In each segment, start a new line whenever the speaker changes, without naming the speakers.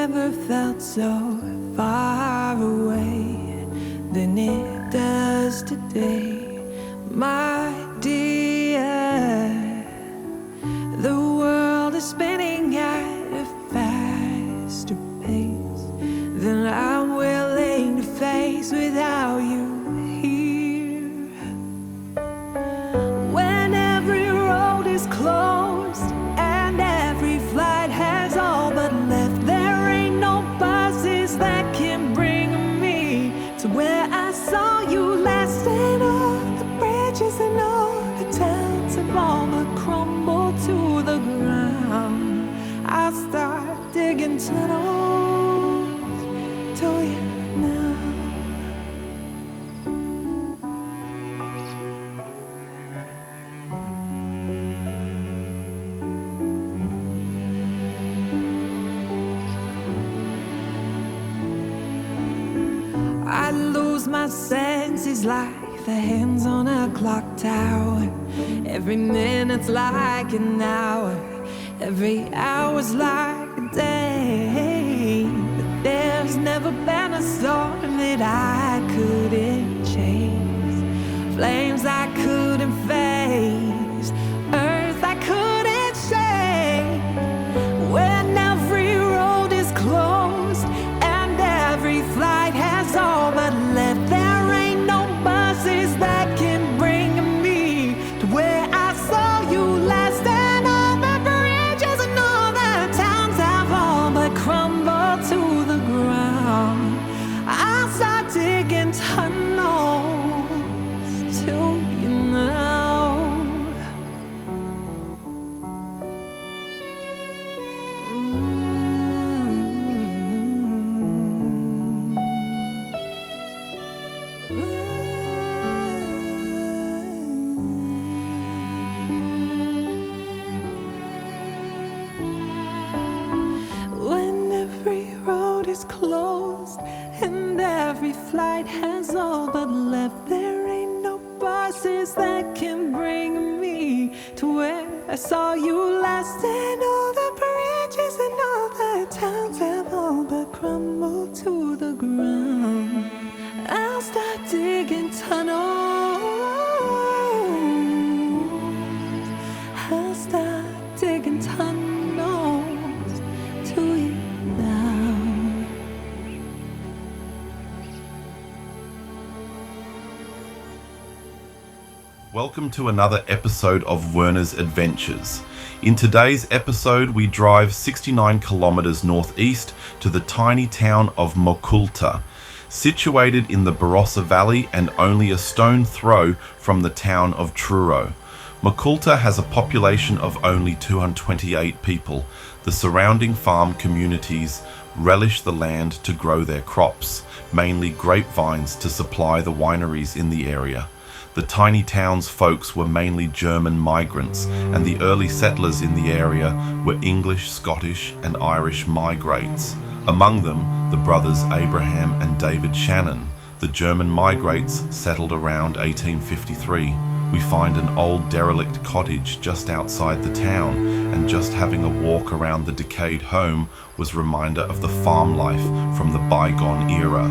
never felt so far away than it does today, my dear. The world is spinning at a faster pace than I'm willing to face without you here. When every road is closed and every flight has all but left, there ain't no buses that can bring me to where I saw you last. And all the bridges and all the towns have all but crumbled to the ground. I'll start digging tunnels to you now. I lose my senses like the hands on a clock tower. Every minute's like an hour, every hour's like a day. But there's never been a storm that I couldn't chase, flames I couldn't face, earth I couldn't shake. When every road is closed and every flight has all but left, there ain't no buses that can bring me to where I saw you last. And all the bridges and all the towns have all but crumbled to the ground. I'll start digging tunnels to you now. When every road is closed and every flight has all but left, there ain't no buses that can bring me to where I saw you last. And all the bridges and all the towns have all but crumbled to the ground. I'll start digging tunnels. I'll start digging tunnels to you now.
Welcome to another episode of Werner's Adventures. In today's episode, we drive 69 kilometres northeast to the tiny town of Moculta, situated in the Barossa Valley and only a stone throw from the town of Truro. Mccula has a population of only 228 people. The surrounding farm communities relish the land to grow their crops, mainly grapevines to supply the wineries in the area. The tiny town's folks were mainly German migrants, and the early settlers in the area were English, Scottish, and Irish migrants. Among them, the brothers Abraham and David Shannon. The German migrants settled around 1853. We find an old derelict cottage just outside the town, and just having a walk around the decayed home was a reminder of the farm life from the bygone era.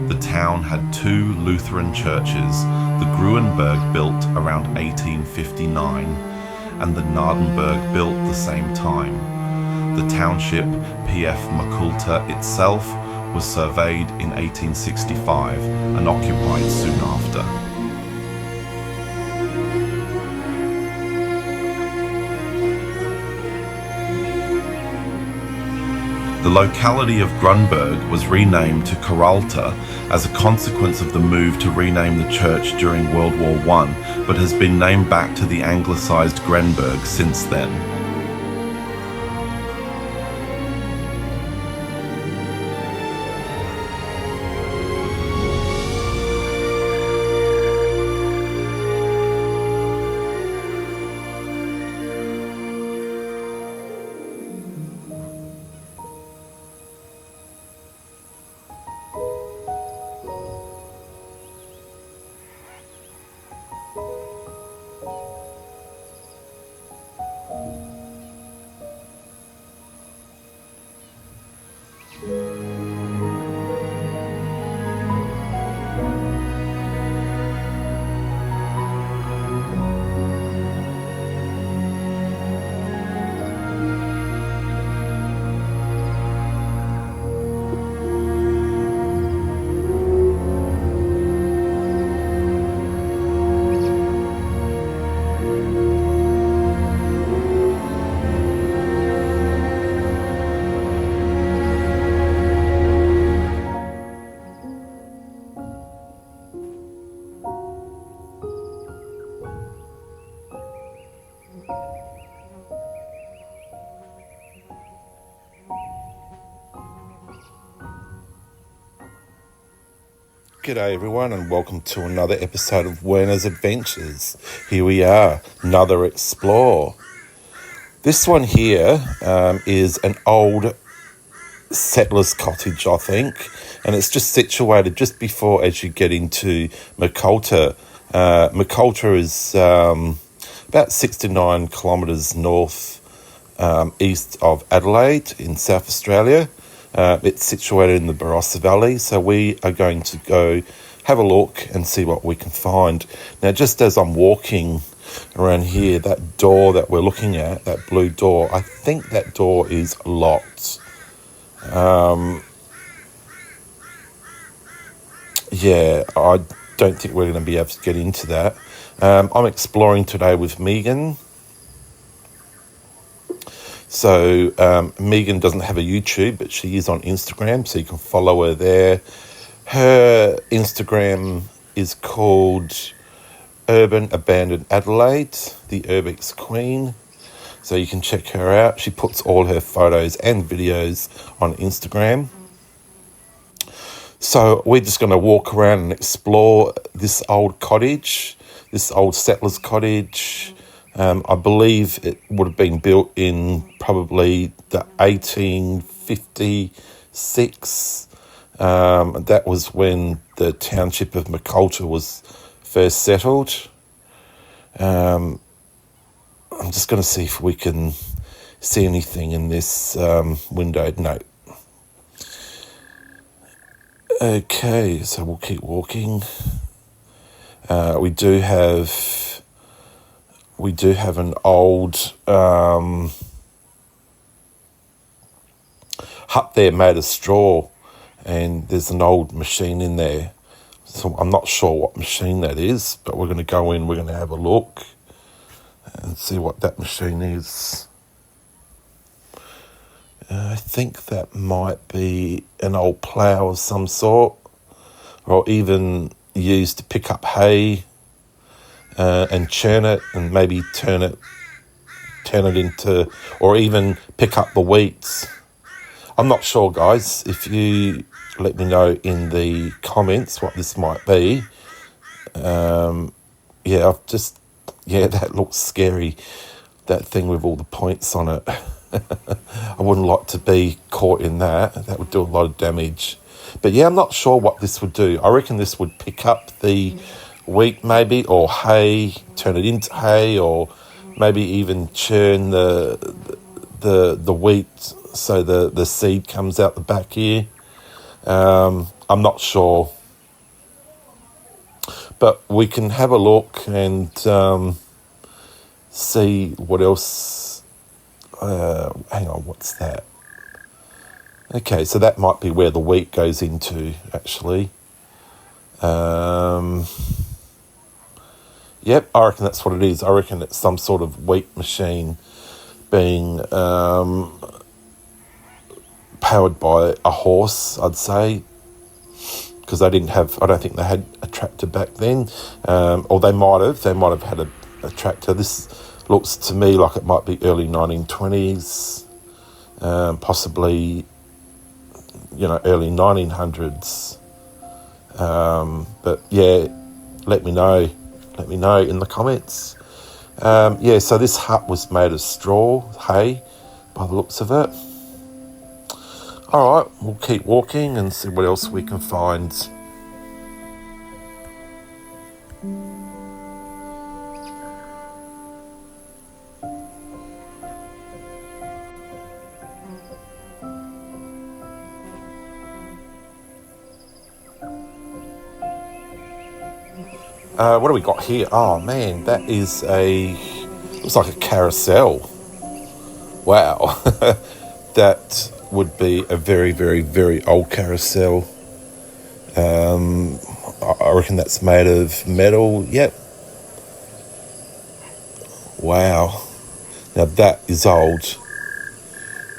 The town had two Lutheran churches, the Gruenberg built around 1859 and the Nardenberg built the same time. The township, P.F. Mccula itself, was surveyed in 1865 and occupied soon after. The locality of Grunberg was renamed to Coralta as a consequence of the move to rename the church during World War I, but has been named back to the anglicised Grenberg since then. G'day everyone and welcome to another episode of Werner's Adventures. Here we are, another explore. This one here is an old settler's cottage, I think, and it's just situated just before as you get into Moculta. Mccula is about 69 kilometres north east of Adelaide in South Australia. It's situated in the Barossa Valley, so we are going to go have a look and see what we can find. Now, just as I'm walking around here, that door that we're looking at, that blue door, I think that door is locked. Yeah, I don't think we're going to be able to get into that. I'm exploring today with Megan. So Megan doesn't have a YouTube, but she is on Instagram, so you can follow her there. Her Instagram is called Urban Abandoned Adelaide, the Urbex Queen. So you can check her out. She puts all her photos and videos on Instagram. So we're just going to walk around and explore this old cottage, this old settler's cottage. I believe it would have been built in probably the 1856. That was when the township of Mccula was first settled. I'm just going to see if we can see anything in this windowed note. Okay, so we'll keep walking. We do have an old hut there made of straw, and there's an old machine in there. So I'm not sure what machine that is, but we're going to go in, we're going to have a look and see what that machine is. I think that might be an old plough of some sort, or even used to pick up hay and churn it, and maybe turn it into, or even pick up the wheat. I'm not sure, guys. If you let me know in the comments what this might be. That looks scary, that thing with all the points on it. I wouldn't like to be caught in that. That would do a lot of damage. But yeah, I'm not sure what this would do. I reckon this would pick up the wheat maybe, or hay, turn it into hay, or maybe even churn the wheat so the seed comes out the back here. I'm not sure. But we can have a look and see what else. Hang on, what's that? Okay, so that might be where the wheat goes into, actually. Yep, I reckon that's what it is. I reckon it's some sort of wheat machine being powered by a horse, I'd say, because I don't think they had a tractor back then, or they might have had a tractor. This looks to me like it might be early 1920s, possibly, early 1900s. But yeah, let me know in the comments. So this hut was made of straw, hay, by the looks of it. All right, we'll keep walking and see what else we can find. What do we got here? Oh man, that looks like a carousel. Wow. That would be a very, very, very old carousel. I reckon that's made of metal. Yep. Wow. Now that is old.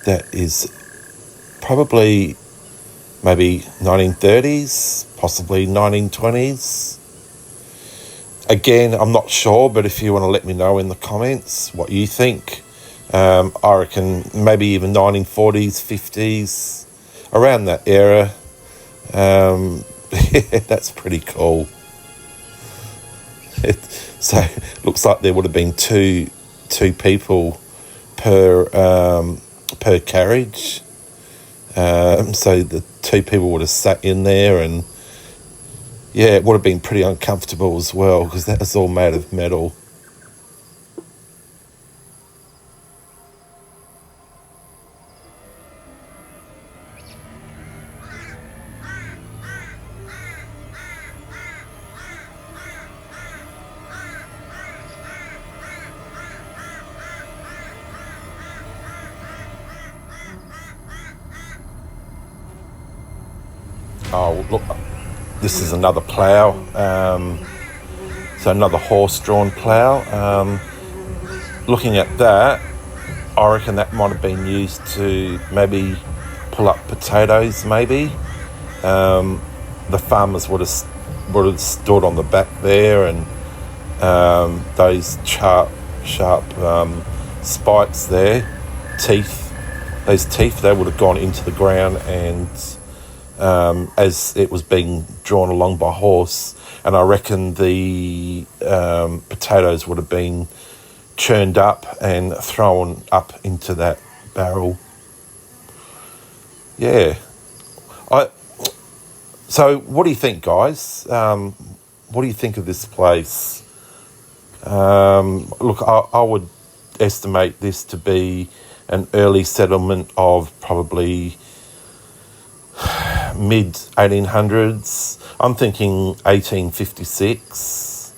That is probably maybe 1930s, possibly 1920s. Again, I'm not sure, but if you want to let me know in the comments what you think. I reckon maybe even 1940s, 50s, around that era. Yeah, that's pretty cool. So looks like there would have been two people per carriage. So the two people would have sat in there, and yeah, it would have been pretty uncomfortable as well, because that was all made of metal. Oh, look, this is another plough. So another horse-drawn plough. Looking at that, I reckon that might have been used to maybe pull up potatoes, maybe. The farmers would have stood on the back there, and those sharp spikes there, those teeth, they would have gone into the ground, and as it was being drawn along by horse, and I reckon the potatoes would have been churned up and thrown up into that barrel. Yeah. So what do you think, guys? What do you think of this place? Look, I would estimate this to be an early settlement of probably mid-1800s. I'm thinking 1856.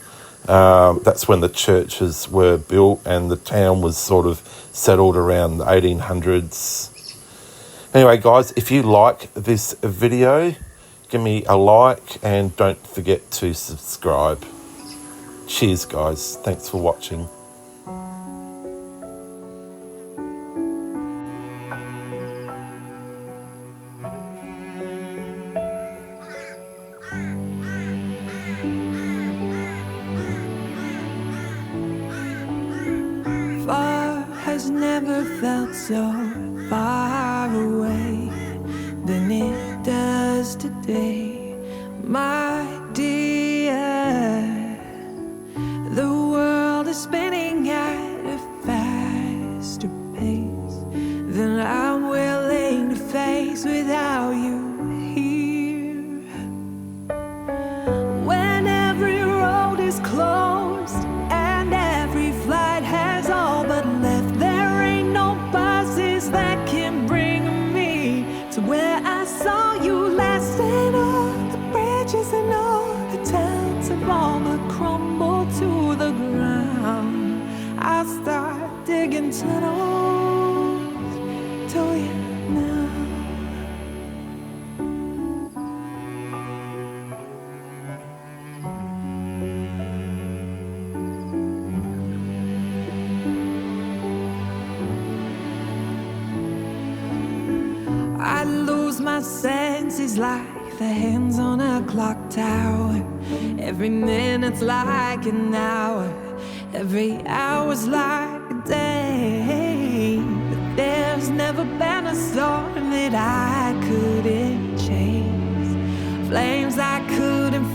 That's when the churches were built, and the town was sort of settled around the 1800s. Anyway, guys, if you like this video, give me a like, and don't forget to subscribe. Cheers, guys. Thanks for watching.
Far has never felt so far away than it does today, my dear. The world is spinning at a faster pace than I'm willing to face without you here. When every road is closed and every flight has all but left, there ain't no buses that can bring me to where I saw you last. And all the bridges and all the towns have all but crumbled to the ground. I start digging tunnels to you now. I lose my senses like the hands on a clock tower. Every minute's like an hour, every hour's like a day. But there's never been a storm that I couldn't chase, flames I couldn't